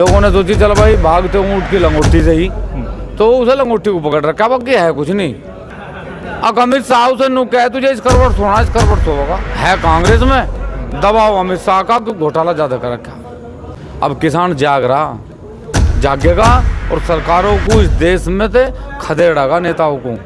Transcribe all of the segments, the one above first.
लोगों ने सोची चलो भाई भागते ऊँट की लंगोटी से ही, तो उसे लंगोटी को पकड़ रखा, बाकी है कुछ नहीं। अब अमित शाह से नु कह तुझे इस करवट सोना, इस करवट सोगा है कांग्रेस में दबाव अमित शाह का घोटाला ज्यादा कर रखा। अब किसान जाग रहा, जागेगा और सरकारों को इस देश में से खदेड़ेगा नेताओं को।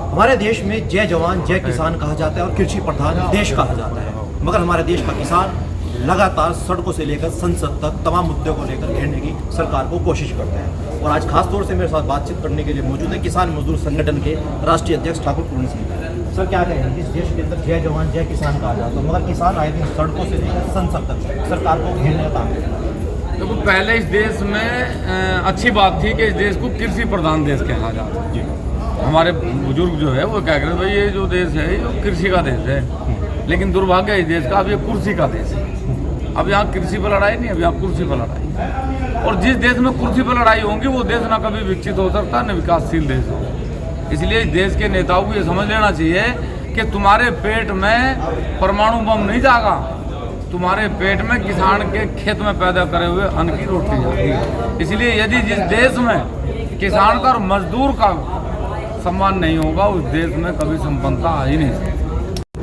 हमारे देश में जय जवान जय किसान कहा जाता है और कृषि प्रधान देश कहा जाता है, मगर हमारे देश का किसान लगातार सड़कों से लेकर संसद तक तमाम मुद्दों को लेकर घेरने की सरकार को कोशिश करते हैं। और आज खास तौर से मेरे साथ बातचीत करने के लिए मौजूद है किसान मजदूर संगठन के राष्ट्रीय अध्यक्ष ठाकुर पूर्ण सिंह। सर, क्या कहेंगे, इस देश के अंदर जय जवान जय किसान कहा जाता है, मगर किसान आए दिन सड़कों से लेकर संसद तक सरकार को घेरने का काम करता है। देखो, पहले इस देश में अच्छी बात थी कि इस देश को कृषि प्रधान देश कहा जाता है। हमारे बुजुर्ग जो है वो क्या कहते भाई ये जो देश है ये कृषि का देश है, लेकिन दुर्भाग्य इस देश का अब ये कुर्सी का देश है। अब यहाँ कृषि पर लड़ाई नहीं, अब यहाँ कुर्सी पर लड़ाई है। और जिस देश में कुर्सी पर लड़ाई होगी वो देश ना कभी विकसित हो सकता न विकासशील देश हो। इसलिए इस देश के नेताओं को ये समझ लेना चाहिए कि तुम्हारे पेट में परमाणु बम नहीं जागा, तुम्हारे पेट में किसान के खेत में पैदा करे हुए अन्न की रोटी जाती। इसलिए यदि जिस देश में किसान का और मजदूर का सम्मान नहीं होगा उस देश में कभी संपन्नता आ ही नहीं सकती।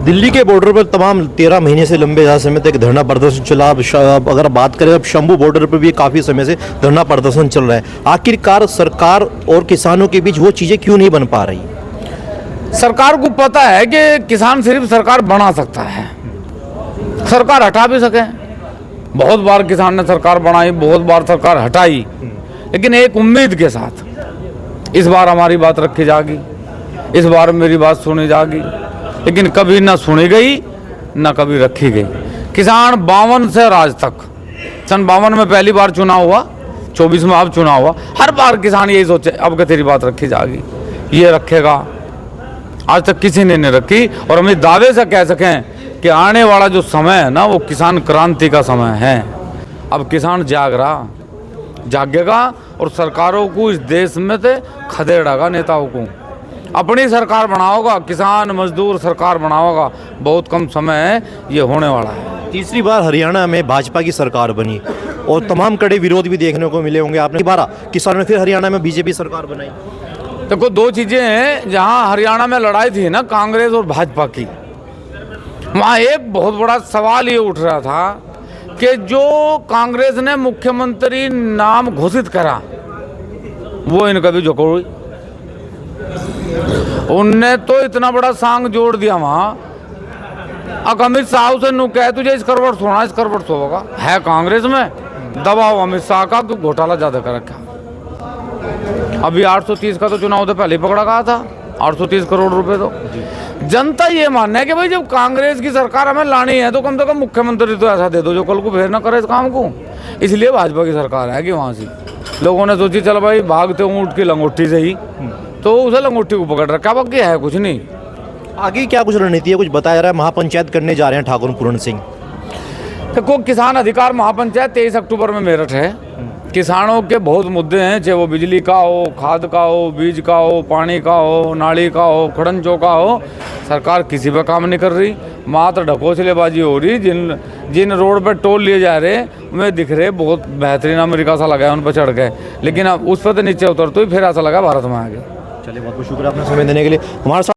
दिल्ली के बॉर्डर पर तमाम 13 महीने से लंबे समय तक धरना प्रदर्शन चला। अगर बात करें अब शंभू बॉर्डर पर भी काफ़ी समय से धरना प्रदर्शन चल रहा है। आखिरकार सरकार और किसानों के बीच वो चीज़ें क्यों नहीं बन पा रही? सरकार को पता है कि किसान सिर्फ सरकार बना सकता है, सरकार हटा भी सके। बहुत बार किसान ने सरकार बनाई, बहुत बार सरकार हटाई, लेकिन एक उम्मीद के साथ इस बार हमारी बात रखी जाएगी, इस बार मेरी बात सुनी जाएगी, लेकिन कभी ना सुनी गई ना कभी रखी गई। किसान 52 से आज तक, सन 52 में पहली बार चुनाव हुआ, 24 में अब चुनाव हुआ, हर बार किसान यही सोचे अब कि तेरी बात रखी जाएगी, ये रखेगा। आज तक किसी ने नहीं रखी। और हम इस दावे से कह सकें कि आने वाला जो समय है ना वो किसान क्रांति का समय है। अब किसान जाग रहा, जागेगा और सरकारों को इस देश में से खदेड़ेगा नेताओं को। अपनी सरकार बनाओगा, किसान मजदूर सरकार बनाओगा, बहुत कम समय है ये होने वाला है। तीसरी बार हरियाणा में भाजपा की सरकार बनी और तमाम कड़े विरोध भी देखने को मिले होंगे। आपने 12 किसानों ने फिर हरियाणा में बीजेपी सरकार बनाई। देखो, दो चीज़ें हैं। जहाँ हरियाणा में लड़ाई थी ना कांग्रेस और भाजपा की, वहाँ एक बहुत बड़ा सवाल ये उठ रहा था कि जो कांग्रेस ने मुख्यमंत्री नाम घोषित करा वो इनका भी जोकोड़ हुई। उनने तो इतना बड़ा सांग जोड़ दिया वहाँ। अब अमित शाह से नु कह तुझे इस करवट सोना, इस करवट सोगा है कांग्रेस में दबाव अमित शाह का घोटाला ज्यादा कर रखा। अभी 830 का तो चुनाव तो पहले ही पकड़ा गया था, 830 करोड़ रुपए। तो जनता ये मानना है कि भाई जब कांग्रेस की सरकार हमें लानी है तो कम से कम मुख्यमंत्री तो ऐसा दे दो जो कल को फिर ना करे इस काम को। इसलिए भाजपा की सरकार है कि वहाँ से लोगों ने सोची चलो भाई भागते ऊँट की लंगोटी से ही, तो उसे लंगोटी को पकड़ रखा, बाकी है कुछ नहीं। आगे क्या कुछ रणनीति है, कुछ बताया जा रहा है? महापंचायत करने जा रहे हैं ठाकुर पूर्ण सिंह। देखो, किसान अधिकार महापंचायत 23 अक्टूबर में मेरठ है। किसानों के बहुत मुद्दे हैं, चाहे वो बिजली का हो, खाद का हो, बीज का हो, पानी का हो, नाली का हो, खड़ंजों का हो। सरकार किसी पर काम नहीं कर रही, मात्र ढकोसलेबाजी हो रही। जिन रोड पर टोल लिए जा रहे उनमें दिख रहे बहुत बेहतरीन अमेरिका सा लगा है, उन पर चढ़ गए, लेकिन अब उस पर तो नीचे उतर तो ही फिर ऐसा लगा भारत में आ गए। चलिए, बहुत बहुत शुक्रिया अपना समय देने के लिए। हमारे साथ